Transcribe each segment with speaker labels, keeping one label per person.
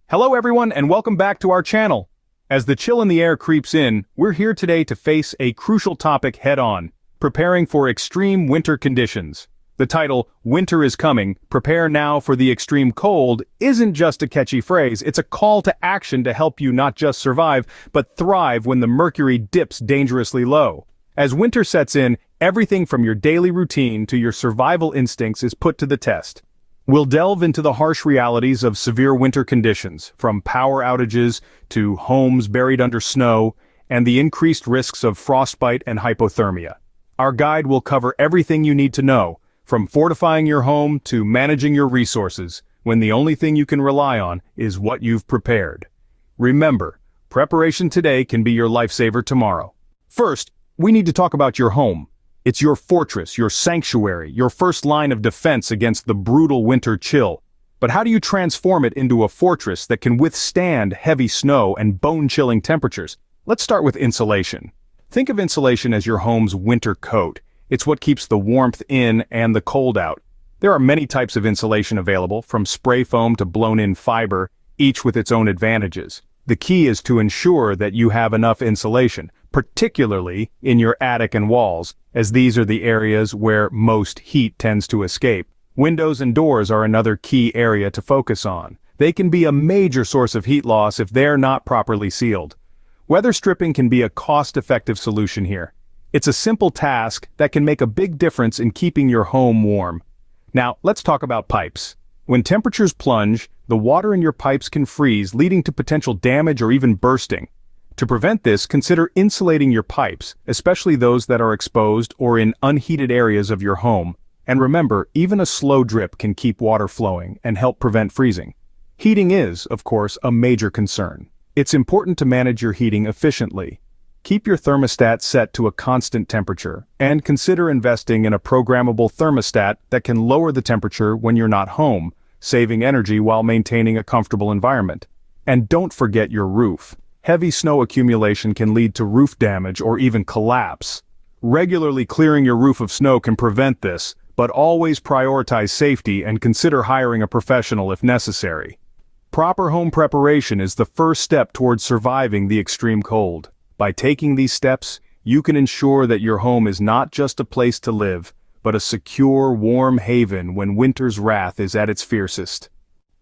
Speaker 1: Hello everyone and welcome back to our channel. As the chill in the air creeps in, we're here today to face a crucial topic head-on, preparing for extreme winter conditions. The title, Winter is Coming, Prepare Now for the Extreme Cold, isn't just a catchy phrase, it's a call to action to help you not just survive, but thrive when the mercury dips dangerously low. As winter sets in, everything from your daily routine to your survival instincts is put to the test. We'll delve into the harsh realities of severe winter conditions, from power outages to homes buried under snow, and the increased risks of frostbite and hypothermia. Our guide will cover everything you need to know, from fortifying your home to managing your resources, when the only thing you can rely on is what you've prepared. Remember, preparation today can be your lifesaver tomorrow. First, we need to talk about your home. It's your fortress, your sanctuary, your first line of defense against the brutal winter chill. But how do you transform it into a fortress that can withstand heavy snow and bone-chilling temperatures? Let's start with insulation. Think of insulation as your home's winter coat. It's what keeps the warmth in and the cold out. There are many types of insulation available, from spray foam to blown-in fiber, each with its own advantages. The key is to ensure that you have enough insulation, particularly in your attic and walls, as these are the areas where most heat tends to escape. Windows and doors are another key area to focus on. They can be a major source of heat loss if they're not properly sealed. Weather stripping can be a cost-effective solution here. It's a simple task that can make a big difference in keeping your home warm. Now, let's talk about pipes. When temperatures plunge, the water in your pipes can freeze, leading to potential damage or even bursting. To prevent this, consider insulating your pipes, especially those that are exposed or in unheated areas of your home. And remember, even a slow drip can keep water flowing and help prevent freezing. Heating is, of course, a major concern. It's important to manage your heating efficiently. Keep your thermostat set to a constant temperature, and consider investing in a programmable thermostat that can lower the temperature when you're not home, saving energy while maintaining a comfortable environment. And don't forget your roof. Heavy snow accumulation can lead to roof damage or even collapse. Regularly clearing your roof of snow can prevent this, but always prioritize safety and consider hiring a professional if necessary. Proper home preparation is the first step towards surviving the extreme cold. By taking these steps, you can ensure that your home is not just a place to live, but a secure, warm haven when winter's wrath is at its fiercest.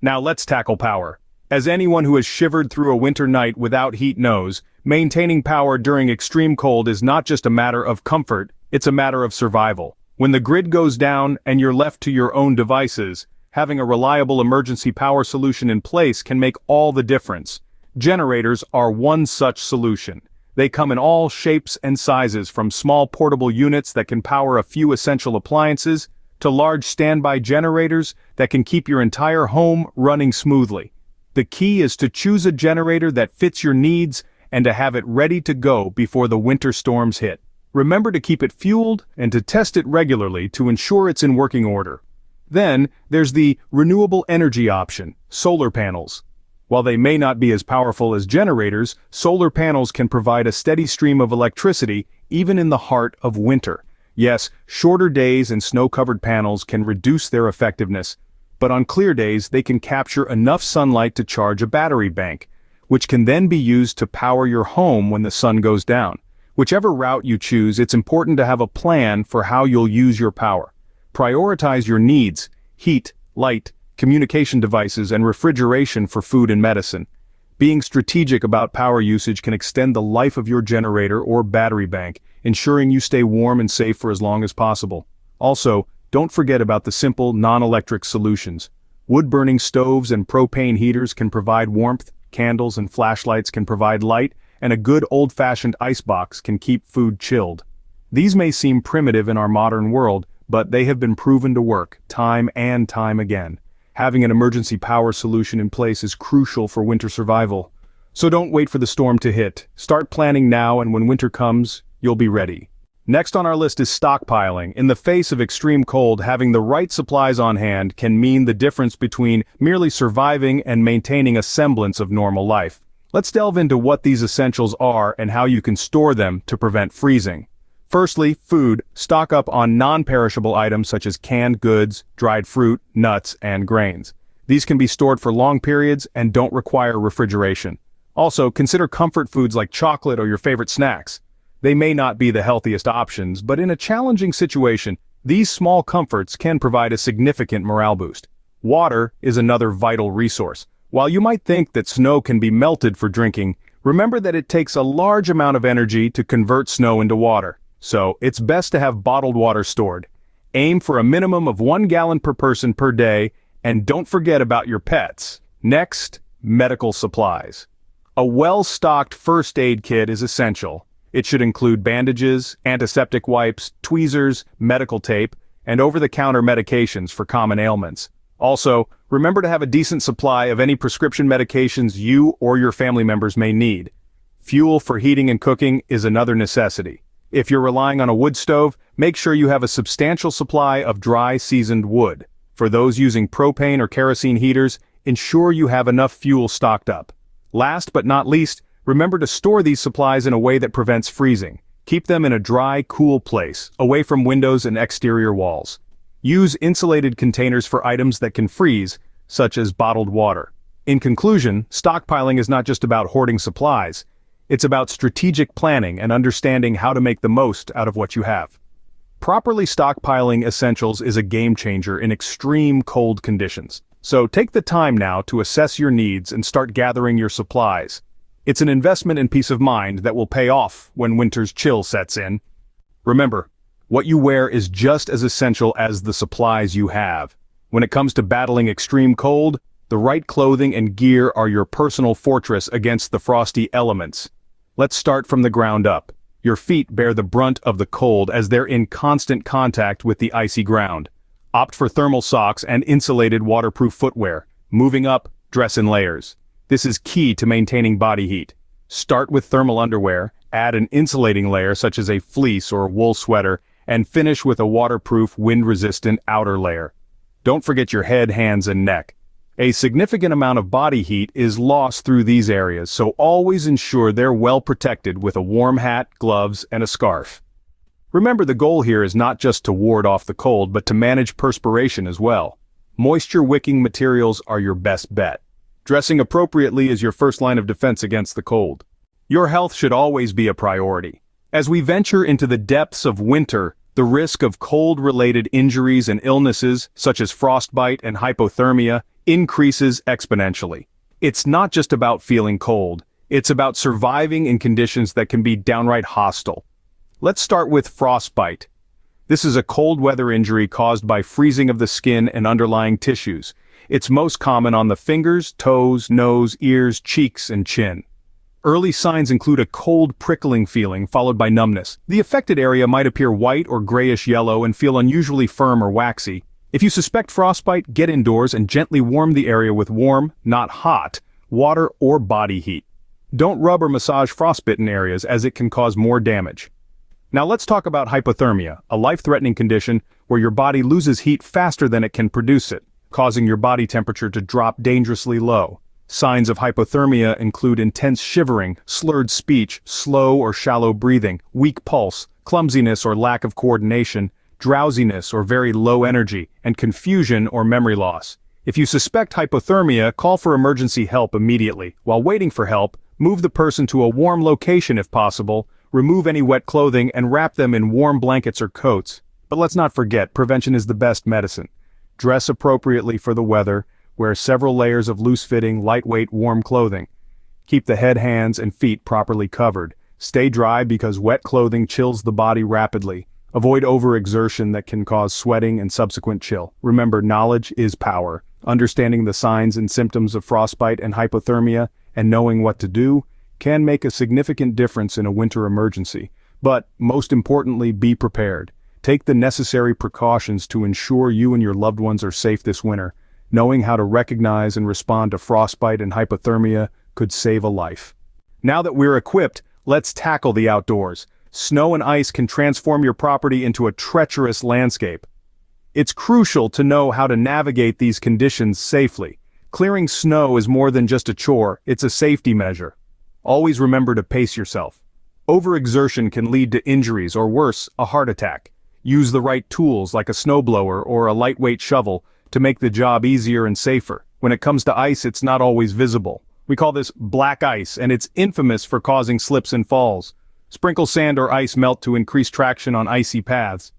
Speaker 1: Now let's tackle power. As anyone who has shivered through a winter night without heat knows, maintaining power during extreme cold is not just a matter of comfort, it's a matter of survival. When the grid goes down and you're left to your own devices, having a reliable emergency power solution in place can make all the difference. Generators are one such solution. They come in all shapes and sizes, from small portable units that can power a few essential appliances, to large standby generators that can keep your entire home running smoothly. The key is to choose a generator that fits your needs and to have it ready to go before the winter storms hit. Remember to keep it fueled and to test it regularly to ensure it's in working order. Then, there's the renewable energy option, solar panels. While they may not be as powerful as generators, solar panels can provide a steady stream of electricity even in the heart of winter. Yes, shorter days and snow-covered panels can reduce their effectiveness, but on clear days they can capture enough sunlight to charge a battery bank, which can then be used to power your home when the sun goes down. Whichever route you choose, it's important to have a plan for how you'll use your power. Prioritize your needs: heat, light, communication devices, and refrigeration for food and medicine. Being strategic about power usage can extend the life of your generator or battery bank, ensuring you stay warm and safe for as long as possible. Also, don't forget about the simple, non-electric solutions. Wood-burning stoves and propane heaters can provide warmth, candles and flashlights can provide light, and a good old-fashioned icebox can keep food chilled. These may seem primitive in our modern world, but they have been proven to work, time and time again. Having an emergency power solution in place is crucial for winter survival. So don't wait for the storm to hit. Start planning now, and when winter comes, you'll be ready. Next on our list is stockpiling. In the face of extreme cold, having the right supplies on hand can mean the difference between merely surviving and maintaining a semblance of normal life. Let's delve into what these essentials are and how you can store them to prevent freezing. Firstly, food. Stock up on non-perishable items such as canned goods, dried fruit, nuts, and grains. These can be stored for long periods and don't require refrigeration. Also, consider comfort foods like chocolate or your favorite snacks. They may not be the healthiest options, but in a challenging situation, these small comforts can provide a significant morale boost. Water is another vital resource. While you might think that snow can be melted for drinking, remember that it takes a large amount of energy to convert snow into water. So, it's best to have bottled water stored. Aim for a minimum of 1 gallon per person per day, and don't forget about your pets. Next, medical supplies. A well-stocked first aid kit is essential. It should include bandages, antiseptic wipes, tweezers, medical tape, and over-the-counter medications for common ailments. Also, remember to have a decent supply of any prescription medications you or your family members may need. Fuel for heating and cooking is another necessity. If you're relying on a wood stove, make sure you have a substantial supply of dry, seasoned wood. For those using propane or kerosene heaters, ensure you have enough fuel stocked up. Last but not least, remember to store these supplies in a way that prevents freezing. Keep them in a dry, cool place, away from windows and exterior walls. Use insulated containers for items that can freeze, such as bottled water. In conclusion, stockpiling is not just about hoarding supplies. It's about strategic planning and understanding how to make the most out of what you have. Properly stockpiling essentials is a game changer in extreme cold conditions. So take the time now to assess your needs and start gathering your supplies. It's an investment in peace of mind that will pay off when winter's chill sets in. Remember, what you wear is just as essential as the supplies you have. When it comes to battling extreme cold, the right clothing and gear are your personal fortress against the frosty elements. Let's start from the ground up. Your feet bear the brunt of the cold as they're in constant contact with the icy ground. Opt for thermal socks and insulated waterproof footwear. Moving up, dress in layers. This is key to maintaining body heat. Start with thermal underwear, add an insulating layer such as a fleece or wool sweater, and finish with a waterproof, wind-resistant outer layer. Don't forget your head, hands, and neck. A significant amount of body heat is lost through these areas, so always ensure they're well protected with a warm hat, gloves, and a scarf. Remember, the goal here is not just to ward off the cold, but to manage perspiration as well. Moisture-wicking materials are your best bet. Dressing appropriately is your first line of defense against the cold. Your health should always be a priority. As we venture into the depths of winter, the risk of cold-related injuries and illnesses, such as frostbite and hypothermia, increases exponentially. It's not just about feeling cold, it's about surviving in conditions that can be downright hostile. Let's start with frostbite. This is a cold weather injury caused by freezing of the skin and underlying tissues. It's most common on the fingers, toes, nose, ears, cheeks, and chin. Early signs include a cold prickling feeling followed by numbness. The affected area might appear white or grayish yellow and feel unusually firm or waxy. If you suspect frostbite, get indoors and gently warm the area with warm, not hot, water or body heat. Don't rub or massage frostbitten areas as it can cause more damage. Now let's talk about hypothermia, a life-threatening condition where your body loses heat faster than it can produce it, causing your body temperature to drop dangerously low. Signs of hypothermia include intense shivering, slurred speech, slow or shallow breathing, weak pulse, clumsiness or lack of coordination, drowsiness or very low energy, and confusion or memory loss. If you suspect hypothermia, call for emergency help immediately. While waiting for help, move the person to a warm location if possible, remove any wet clothing, and wrap them in warm blankets or coats. But let's not forget, prevention is the best medicine. Dress appropriately for the weather, wear several layers of loose-fitting, lightweight, warm clothing. Keep the head, hands, and feet properly covered. Stay dry because wet clothing chills the body rapidly. Avoid overexertion that can cause sweating and subsequent chill. Remember, knowledge is power. Understanding the signs and symptoms of frostbite and hypothermia and knowing what to do can make a significant difference in a winter emergency. But, most importantly, be prepared. Take the necessary precautions to ensure you and your loved ones are safe this winter. Knowing how to recognize and respond to frostbite and hypothermia could save a life. Now that we're equipped, let's tackle the outdoors. Snow and ice can transform your property into a treacherous landscape. It's crucial to know how to navigate these conditions safely. Clearing snow is more than just a chore, it's a safety measure. Always remember to pace yourself. Overexertion can lead to injuries or worse, a heart attack. Use the right tools like a snowblower or a lightweight shovel to make the job easier and safer. When it comes to ice, it's not always visible. We call this black ice, and it's infamous for causing slips and falls. Sprinkle sand or ice melt to increase traction on icy paths.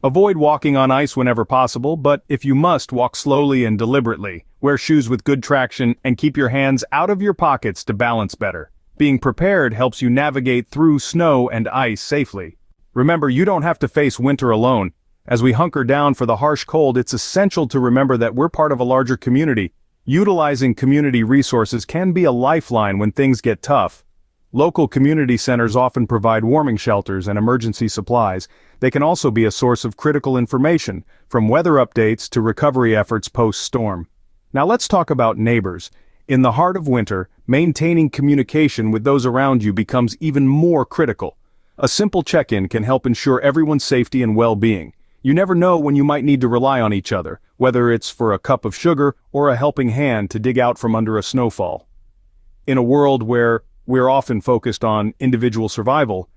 Speaker 1: Avoid walking on ice whenever possible, but if you must, walk slowly and deliberately. Wear shoes with good traction and keep your hands out of your pockets to balance better. Being prepared helps you navigate through snow and ice safely. Remember, you don't have to face winter alone. As we hunker down for the harsh cold, it's essential to remember that we're part of a larger community. Utilizing community resources can be a lifeline when things get tough. Local community centers often provide warming shelters and emergency supplies. They can also be a source of critical information, from weather updates to recovery efforts post-storm. Now let's talk about neighbors. In the heart of winter, maintaining communication with those around you becomes even more critical. A simple check-in can help ensure everyone's safety and well-being. You never know when you might need to rely on each other, whether it's for a cup of sugar or a helping hand to dig out from under a snowfall. In a world where we're often focused on individual survival,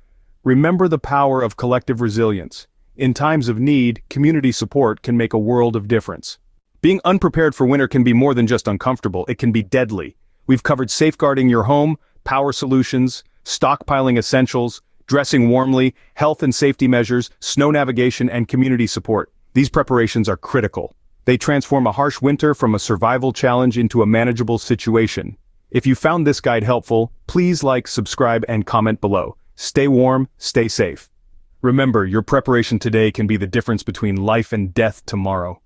Speaker 1: remember the power of collective resilience. In times of need, community support can make a world of difference. Being unprepared for winter can be more than just uncomfortable, it can be deadly. We've covered safeguarding your home, power solutions, stockpiling essentials, dressing warmly, health and safety measures, snow navigation, and community support. These preparations are critical. They transform a harsh winter from a survival challenge into a manageable situation. If you found this guide helpful, please like, subscribe, and comment below. Stay warm, stay safe. Remember, your preparation today can be the difference between life and death tomorrow.